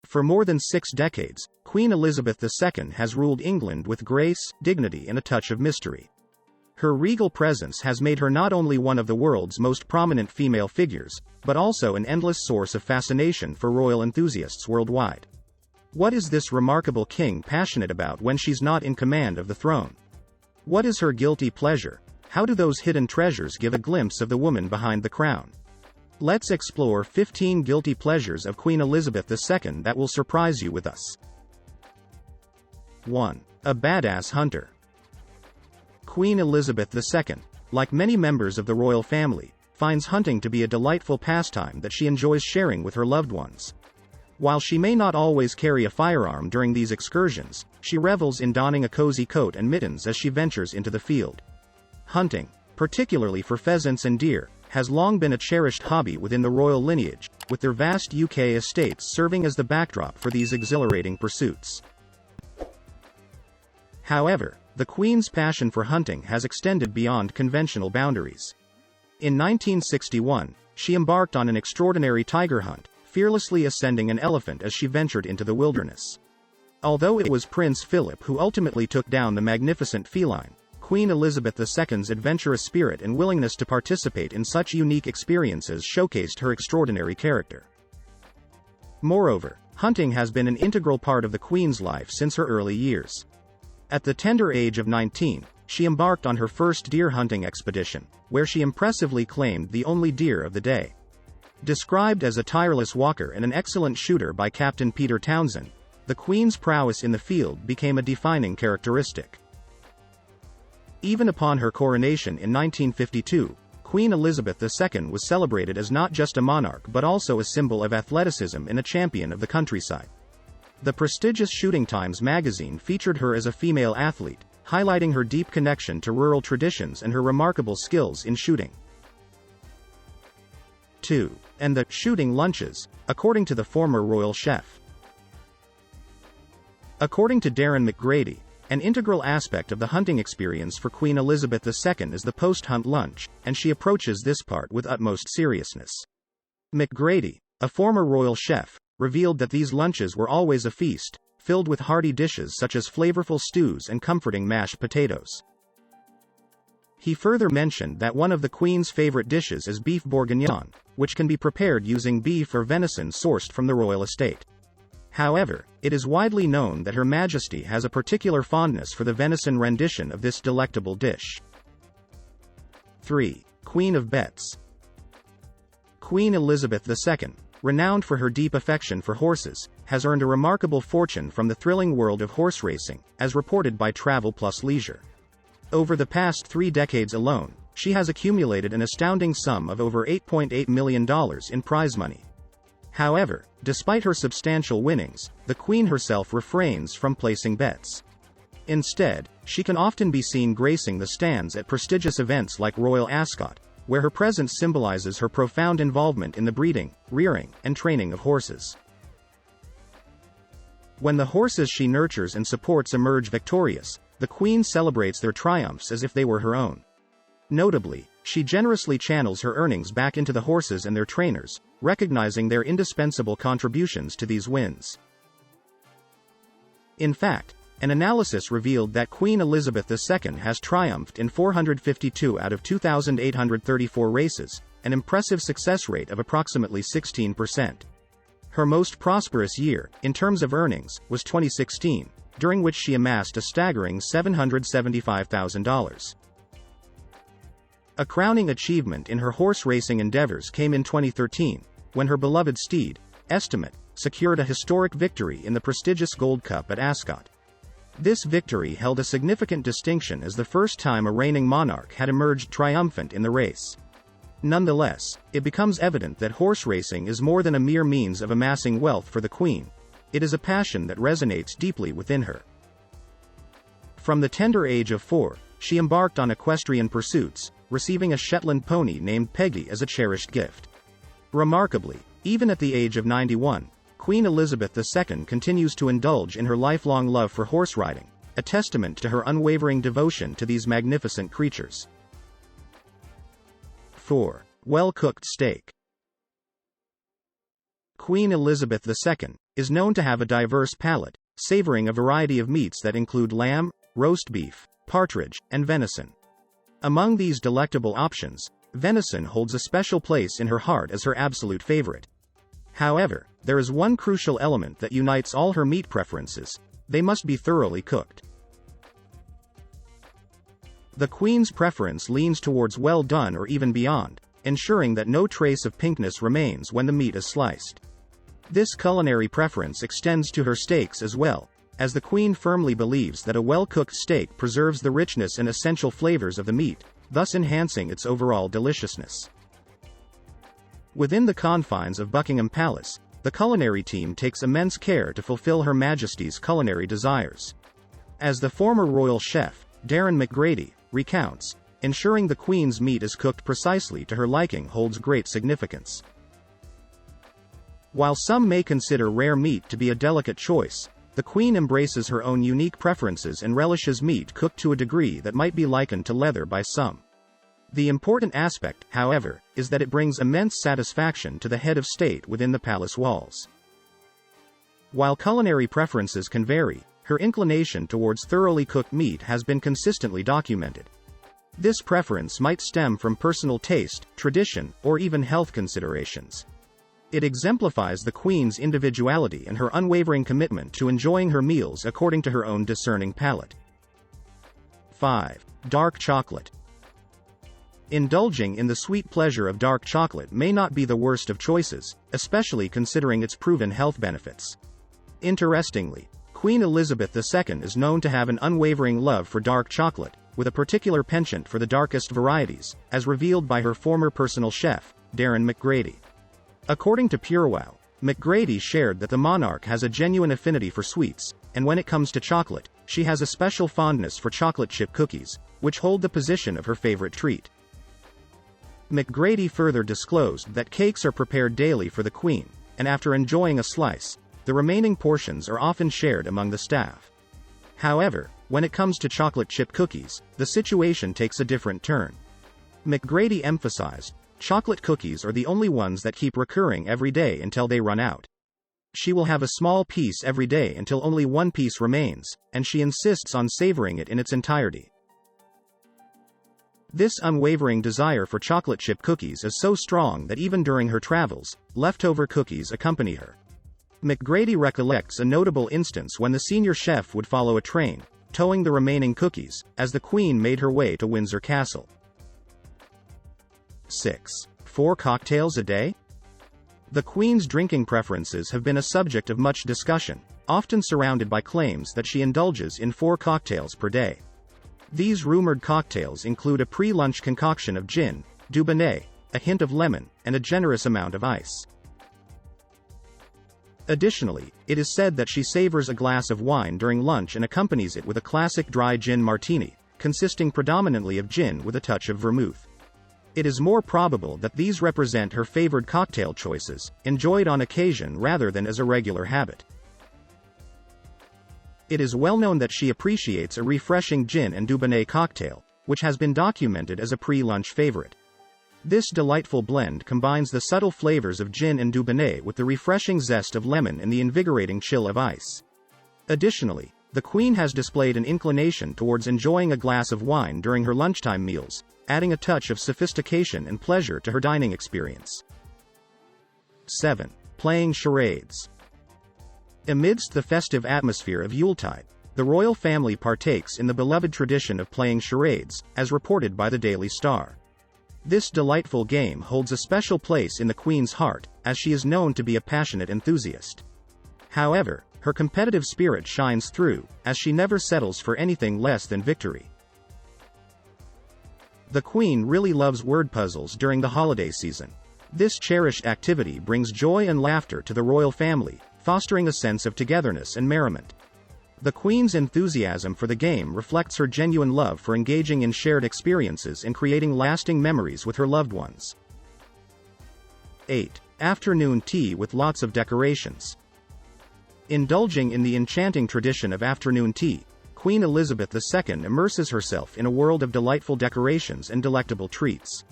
For more than 6 decades, Queen Elizabeth II has ruled England with grace, dignity and a touch of mystery. Her regal presence has made her not only one of the world's most prominent female figures, but also an endless source of fascination for royal enthusiasts worldwide. What is this remarkable king passionate about when she's not in command of the throne? What is her guilty pleasure? How do those hidden treasures give a glimpse of the woman behind the crown? Let's explore 15 guilty pleasures of Queen Elizabeth II that will surprise you with us. 1. A badass hunter. Queen Elizabeth II, like many members of the royal family, finds hunting to be a delightful pastime that she enjoys sharing with her loved ones. While she may not always carry a firearm during these excursions, she revels in donning a cozy coat and mittens as she ventures into the field. Hunting, particularly for pheasants and deer, has long been a cherished hobby within the royal lineage, with their vast UK estates serving as the backdrop for these exhilarating pursuits. However, the Queen's passion for hunting has extended beyond conventional boundaries. In 1961, she embarked on an extraordinary tiger hunt, fearlessly ascending an elephant as she ventured into the wilderness. Although it was Prince Philip who ultimately took down the magnificent feline, Queen Elizabeth II's adventurous spirit and willingness to participate in such unique experiences showcased her extraordinary character. Moreover, hunting has been an integral part of the Queen's life since her early years. At the tender age of 19, she embarked on her first deer hunting expedition, where she impressively claimed the only deer of the day. Described as a tireless walker and an excellent shooter by Captain Peter Townsend, the Queen's prowess in the field became a defining characteristic. Even upon her coronation in 1952, Queen Elizabeth II was celebrated as not just a monarch but also a symbol of athleticism and a champion of the countryside. The prestigious Shooting Times magazine featured her as a female athlete, highlighting her deep connection to rural traditions and her remarkable skills in shooting. 2. And the shooting lunches, according to the former royal chef. According to Darren McGrady, an integral aspect of the hunting experience for Queen Elizabeth II is the post-hunt lunch, and she approaches this part with utmost seriousness. McGrady, a former royal chef, revealed that these lunches were always a feast, filled with hearty dishes such as flavorful stews and comforting mashed potatoes. He further mentioned that one of the Queen's favorite dishes is beef bourguignon, which can be prepared using beef or venison sourced from the royal estate. However, it is widely known that Her Majesty has a particular fondness for the venison rendition of this delectable dish. 3. Queen of Bets. Queen Elizabeth II, renowned for her deep affection for horses, has earned a remarkable fortune from the thrilling world of horse racing, as reported by Travel Plus Leisure. Over the past 3 decades alone, she has accumulated an astounding sum of over $8.8 million in prize money. However, despite her substantial winnings, the Queen herself refrains from placing bets. Instead, she can often be seen gracing the stands at prestigious events like Royal Ascot, where her presence symbolizes her profound involvement in the breeding, rearing, and training of horses. When the horses she nurtures and supports emerge victorious, the Queen celebrates their triumphs as if they were her own. Notably, she generously channels her earnings back into the horses and their trainers, recognizing their indispensable contributions to these wins. In fact, an analysis revealed that Queen Elizabeth II has triumphed in 452 out of 2,834 races, an impressive success rate of approximately 16%. Her most prosperous year, in terms of earnings, was 2016, during which she amassed a staggering $775,000. A crowning achievement in her horse racing endeavors came in 2013, when her beloved steed, Estimate, secured a historic victory in the prestigious Gold Cup at Ascot. This victory held a significant distinction as the first time a reigning monarch had emerged triumphant in the race. Nonetheless, it becomes evident that horse racing is more than a mere means of amassing wealth for the Queen. It is a passion that resonates deeply within her. From the tender age of 4, she embarked on equestrian pursuits, receiving a Shetland pony named Peggy as a cherished gift. Remarkably, even at the age of 91, Queen Elizabeth II continues to indulge in her lifelong love for horse riding, a testament to her unwavering devotion to these magnificent creatures. 4. Well-cooked steak. Queen Elizabeth II is known to have a diverse palate, savoring a variety of meats that include lamb, roast beef, partridge, and venison. Among these delectable options, venison holds a special place in her heart as her absolute favorite. However, there is one crucial element that unites all her meat preferences: they must be thoroughly cooked. The Queen's preference leans towards well done or even beyond, ensuring that no trace of pinkness remains when the meat is sliced. This culinary preference extends to her steaks as well, as the Queen firmly believes that a well-cooked steak preserves the richness and essential flavors of the meat, thus enhancing its overall deliciousness. Within the confines of Buckingham Palace, the culinary team takes immense care to fulfill Her Majesty's culinary desires. As the former royal chef, Darren McGrady, recounts, ensuring the Queen's meat is cooked precisely to her liking holds great significance. While some may consider rare meat to be a delicate choice, the Queen embraces her own unique preferences and relishes meat cooked to a degree that might be likened to leather by some. The important aspect, however, is that it brings immense satisfaction to the head of state within the palace walls. While culinary preferences can vary, her inclination towards thoroughly cooked meat has been consistently documented. This preference might stem from personal taste, tradition, or even health considerations. It exemplifies the Queen's individuality and her unwavering commitment to enjoying her meals according to her own discerning palate. 5. Dark chocolate. Indulging in the sweet pleasure of dark chocolate may not be the worst of choices, especially considering its proven health benefits. Interestingly, Queen Elizabeth II is known to have an unwavering love for dark chocolate, with a particular penchant for the darkest varieties, as revealed by her former personal chef, Darren McGrady. According to PureWow, McGrady shared that the monarch has a genuine affinity for sweets, and when it comes to chocolate, she has a special fondness for chocolate chip cookies, which hold the position of her favorite treat. McGrady further disclosed that cakes are prepared daily for the Queen, and after enjoying a slice, the remaining portions are often shared among the staff. However, when it comes to chocolate chip cookies, the situation takes a different turn. McGrady emphasized, chocolate cookies are the only ones that keep recurring every day until they run out. She will have a small piece every day until only one piece remains, and she insists on savoring it in its entirety. This unwavering desire for chocolate chip cookies is so strong that even during her travels, leftover cookies accompany her. McGrady recollects a notable instance when the senior chef would follow a train, towing the remaining cookies, as the Queen made her way to Windsor Castle. 6. 4 cocktails a day? The Queen's drinking preferences have been a subject of much discussion, often surrounded by claims that she indulges in 4 cocktails per day. These rumored cocktails include a pre-lunch concoction of gin, Dubonnet, a hint of lemon, and a generous amount of ice. Additionally, it is said that she savors a glass of wine during lunch and accompanies it with a classic dry gin martini, consisting predominantly of gin with a touch of vermouth. It is more probable that these represent her favored cocktail choices, enjoyed on occasion rather than as a regular habit. It is well known that she appreciates a refreshing gin and Dubonnet cocktail, which has been documented as a pre-lunch favorite. This delightful blend combines the subtle flavors of gin and Dubonnet with the refreshing zest of lemon and the invigorating chill of ice. Additionally, the Queen has displayed an inclination towards enjoying a glass of wine during her lunchtime meals, adding a touch of sophistication and pleasure to her dining experience. 7. Playing charades. Amidst the festive atmosphere of Yuletide, the royal family partakes in the beloved tradition of playing charades, as reported by the Daily Star. This delightful game holds a special place in the Queen's heart, as she is known to be a passionate enthusiast. However, her competitive spirit shines through, as she never settles for anything less than victory. The Queen really loves word puzzles during the holiday season. This cherished activity brings joy and laughter to the royal family, fostering a sense of togetherness and merriment. The Queen's enthusiasm for the game reflects her genuine love for engaging in shared experiences and creating lasting memories with her loved ones. 8. Afternoon tea with lots of decorations. Indulging in the enchanting tradition of afternoon tea, Queen Elizabeth II immerses herself in a world of delightful decorations and delectable treats.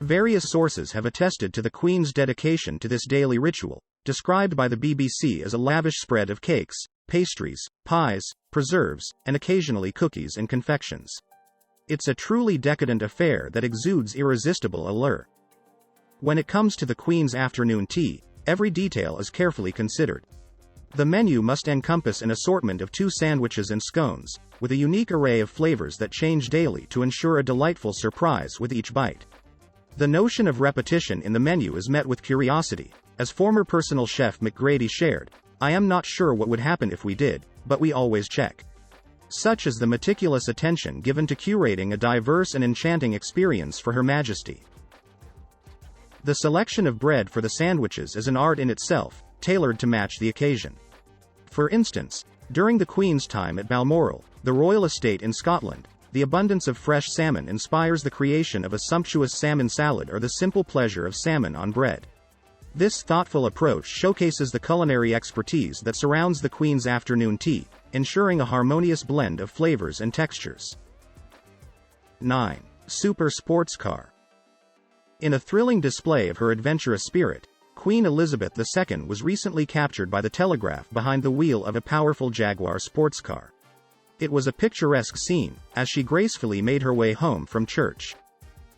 Various sources have attested to the Queen's dedication to this daily ritual, described by the BBC as a lavish spread of cakes, pastries, pies, preserves, and occasionally cookies and confections. It's a truly decadent affair that exudes irresistible allure. When it comes to the Queen's afternoon tea, every detail is carefully considered. The menu must encompass an assortment of 2 sandwiches and scones, with a unique array of flavors that change daily to ensure a delightful surprise with each bite. The notion of repetition in the menu is met with curiosity. As former personal chef McGrady shared, "I am not sure what would happen if we did, but we always check." Such is the meticulous attention given to curating a diverse and enchanting experience for Her Majesty. The selection of bread for the sandwiches is an art in itself, tailored to match the occasion. For instance, during the Queen's time at Balmoral, the royal estate in Scotland, the abundance of fresh salmon inspires the creation of a sumptuous salmon salad or the simple pleasure of salmon on bread. This thoughtful approach showcases the culinary expertise that surrounds the Queen's afternoon tea, ensuring a harmonious blend of flavors and textures. 9. Super Sports Car. In a thrilling display of her adventurous spirit, Queen Elizabeth II was recently captured by the Telegraph behind the wheel of a powerful Jaguar sports car. It was a picturesque scene, as she gracefully made her way home from church.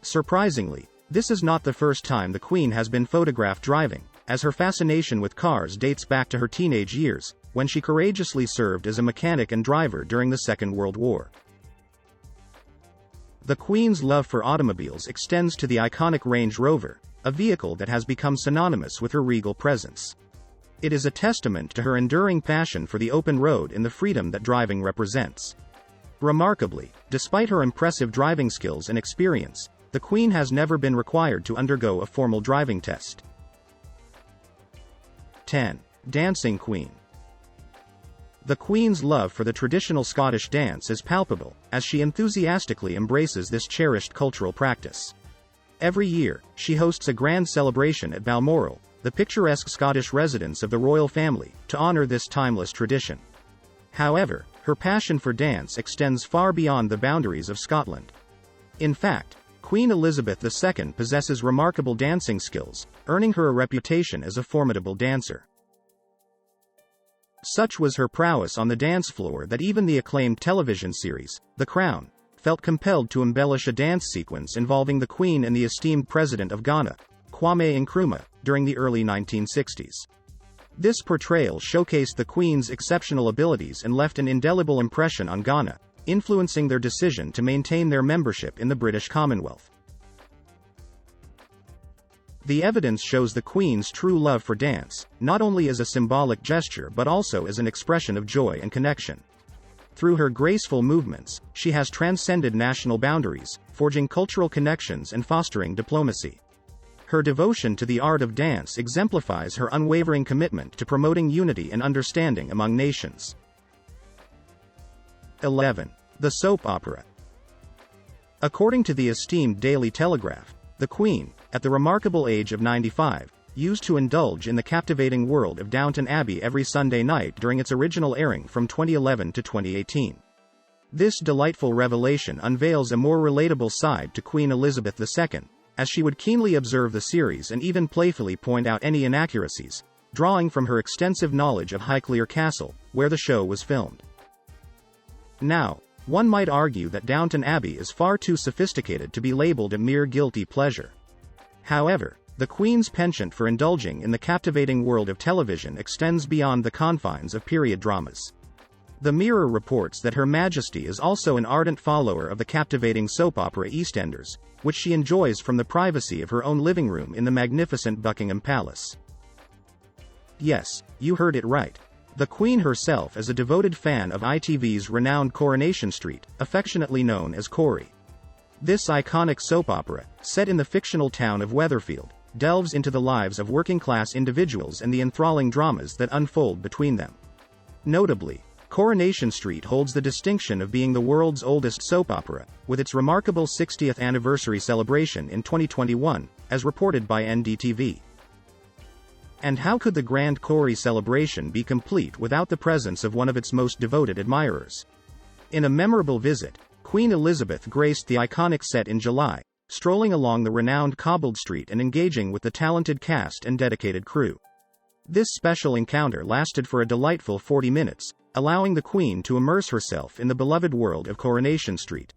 Surprisingly, this is not the first time the Queen has been photographed driving, as her fascination with cars dates back to her teenage years, when she courageously served as a mechanic and driver during the Second World War. The Queen's love for automobiles extends to the iconic Range Rover, a vehicle that has become synonymous with her regal presence. It is a testament to her enduring passion for the open road and the freedom that driving represents. Remarkably, despite her impressive driving skills and experience, the Queen has never been required to undergo a formal driving test. 10. Dancing Queen. The Queen's love for the traditional Scottish dance is palpable, as she enthusiastically embraces this cherished cultural practice. Every year, she hosts a grand celebration at Balmoral, the picturesque Scottish residence of the royal family, to honor this timeless tradition. However, her passion for dance extends far beyond the boundaries of Scotland. In fact, Queen Elizabeth II possesses remarkable dancing skills, earning her a reputation as a formidable dancer. Such was her prowess on the dance floor that even the acclaimed television series, The Crown, felt compelled to embellish a dance sequence involving the Queen and the esteemed President of Ghana, Kwame Nkrumah, during the early 1960s. This portrayal showcased the Queen's exceptional abilities and left an indelible impression on Ghana, influencing their decision to maintain their membership in the British Commonwealth. The evidence shows the Queen's true love for dance, not only as a symbolic gesture but also as an expression of joy and connection. Through her graceful movements, she has transcended national boundaries, forging cultural connections and fostering diplomacy. Her devotion to the art of dance exemplifies her unwavering commitment to promoting unity and understanding among nations. 11. The soap opera. According to the esteemed Daily Telegraph, the Queen, at the remarkable age of 95, used to indulge in the captivating world of Downton Abbey every Sunday night during its original airing from 2011 to 2018. This delightful revelation unveils a more relatable side to Queen Elizabeth II, as she would keenly observe the series and even playfully point out any inaccuracies, drawing from her extensive knowledge of Highclere Castle, where the show was filmed. Now, one might argue that Downton Abbey is far too sophisticated to be labeled a mere guilty pleasure. However, the Queen's penchant for indulging in the captivating world of television extends beyond the confines of period dramas. The Mirror reports that Her Majesty is also an ardent follower of the captivating soap opera EastEnders, which she enjoys from the privacy of her own living room in the magnificent Buckingham Palace. Yes, you heard it right. The Queen herself is a devoted fan of ITV's renowned Coronation Street, affectionately known as Corrie. This iconic soap opera, set in the fictional town of Weatherfield, delves into the lives of working-class individuals and the enthralling dramas that unfold between them. Notably, Coronation Street holds the distinction of being the world's oldest soap opera, with its remarkable 60th anniversary celebration in 2021, as reported by NDTV. And how could the Grand Corrie celebration be complete without the presence of one of its most devoted admirers? In a memorable visit, Queen Elizabeth graced the iconic set in July, strolling along the renowned cobbled street and engaging with the talented cast and dedicated crew. This special encounter lasted for a delightful 40 minutes, allowing the Queen to immerse herself in the beloved world of Coronation Street.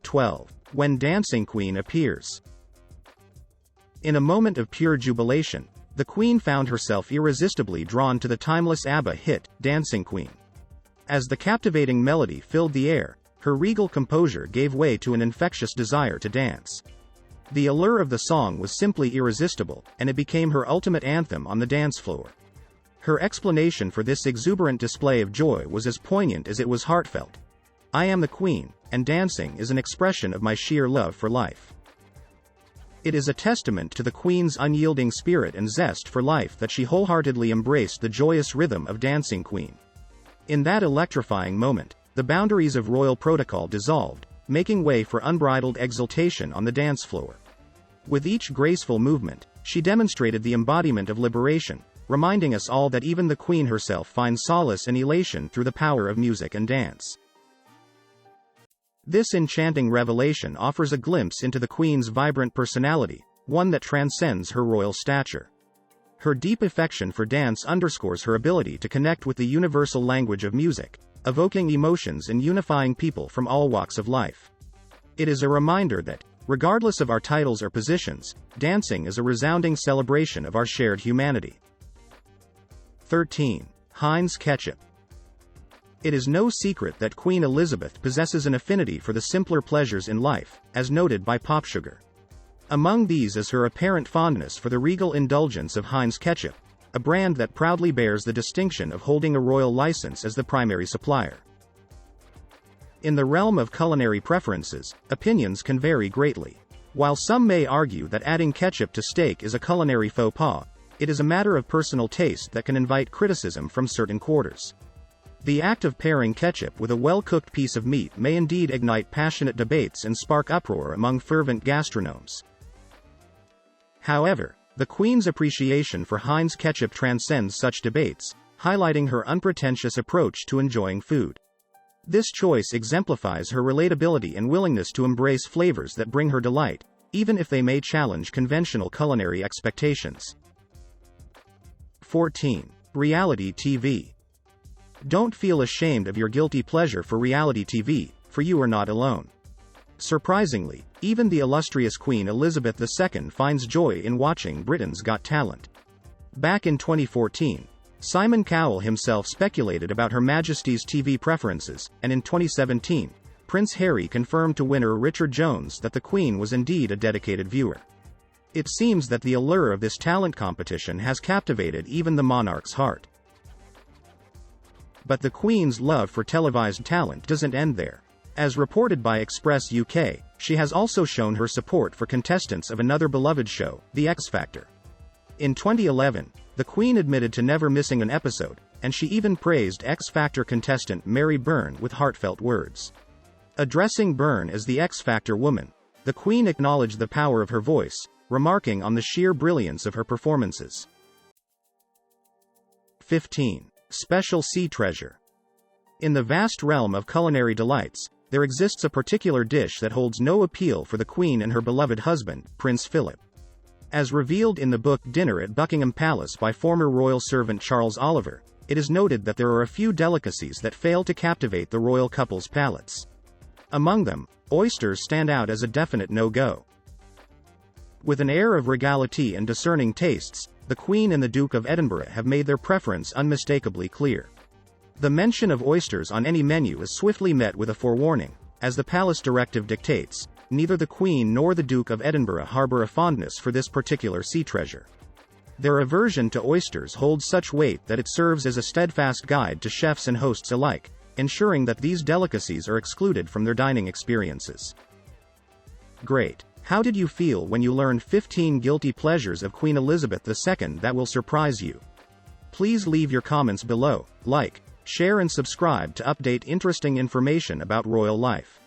12. When Dancing Queen appears. In a moment of pure jubilation, the Queen found herself irresistibly drawn to the timeless ABBA hit, Dancing Queen. As the captivating melody filled the air, her regal composure gave way to an infectious desire to dance. The allure of the song was simply irresistible, and it became her ultimate anthem on the dance floor. Her explanation for this exuberant display of joy was as poignant as it was heartfelt. "I am the Queen, and dancing is an expression of my sheer love for life." It is a testament to the Queen's unyielding spirit and zest for life that she wholeheartedly embraced the joyous rhythm of Dancing Queen. In that electrifying moment, the boundaries of royal protocol dissolved, making way for unbridled exultation on the dance floor. With each graceful movement, she demonstrated the embodiment of liberation, reminding us all that even the Queen herself finds solace and elation through the power of music and dance. This enchanting revelation offers a glimpse into the Queen's vibrant personality, one that transcends her royal stature. Her deep affection for dance underscores her ability to connect with the universal language of music, evoking emotions and unifying people from all walks of life. It is a reminder that, regardless of our titles or positions, dancing is a resounding celebration of our shared humanity. 13. Heinz ketchup. It is no secret that Queen Elizabeth possesses an affinity for the simpler pleasures in life, as noted by Pop Sugar. Among these is her apparent fondness for the regal indulgence of Heinz ketchup, a brand that proudly bears the distinction of holding a royal license as the primary supplier. In the realm of culinary preferences, opinions can vary greatly. While some may argue that adding ketchup to steak is a culinary faux pas, it is a matter of personal taste that can invite criticism from certain quarters. The act of pairing ketchup with a well-cooked piece of meat may indeed ignite passionate debates and spark uproar among fervent gastronomes. However, the Queen's appreciation for Heinz ketchup transcends such debates, highlighting her unpretentious approach to enjoying food. This choice exemplifies her relatability and willingness to embrace flavors that bring her delight, even if they may challenge conventional culinary expectations. 14. Reality TV. Don't feel ashamed of your guilty pleasure for reality TV, for you are not alone. Surprisingly, even the illustrious Queen Elizabeth II finds joy in watching Britain's Got Talent. Back in 2014, Simon Cowell himself speculated about Her Majesty's TV preferences, and in 2017, Prince Harry confirmed to winner Richard Jones that the Queen was indeed a dedicated viewer. It seems that the allure of this talent competition has captivated even the monarch's heart. But the Queen's love for televised talent doesn't end there. As reported by Express UK, she has also shown her support for contestants of another beloved show, The X Factor. In 2011, the Queen admitted to never missing an episode, and she even praised X Factor contestant Mary Byrne with heartfelt words. Addressing Byrne as the X Factor woman, the Queen acknowledged the power of her voice, remarking on the sheer brilliance of her performances. 15. Special Sea Treasure. In the vast realm of culinary delights, there exists a particular dish that holds no appeal for the Queen and her beloved husband, Prince Philip. As revealed in the book Dinner at Buckingham Palace by former royal servant Charles Oliver, it is noted that there are a few delicacies that fail to captivate the royal couple's palates. Among them, oysters stand out as a definite no-go. With an air of regality and discerning tastes, the Queen and the Duke of Edinburgh have made their preference unmistakably clear. The mention of oysters on any menu is swiftly met with a forewarning. As the palace directive dictates, neither the Queen nor the Duke of Edinburgh harbor a fondness for this particular sea treasure. Their aversion to oysters holds such weight that it serves as a steadfast guide to chefs and hosts alike, ensuring that these delicacies are excluded from their dining experiences. Great! How did you feel when you learned 15 guilty pleasures of Queen Elizabeth II that will surprise you? Please leave your comments below, like, share and subscribe to update interesting information about royal life.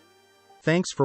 Thanks for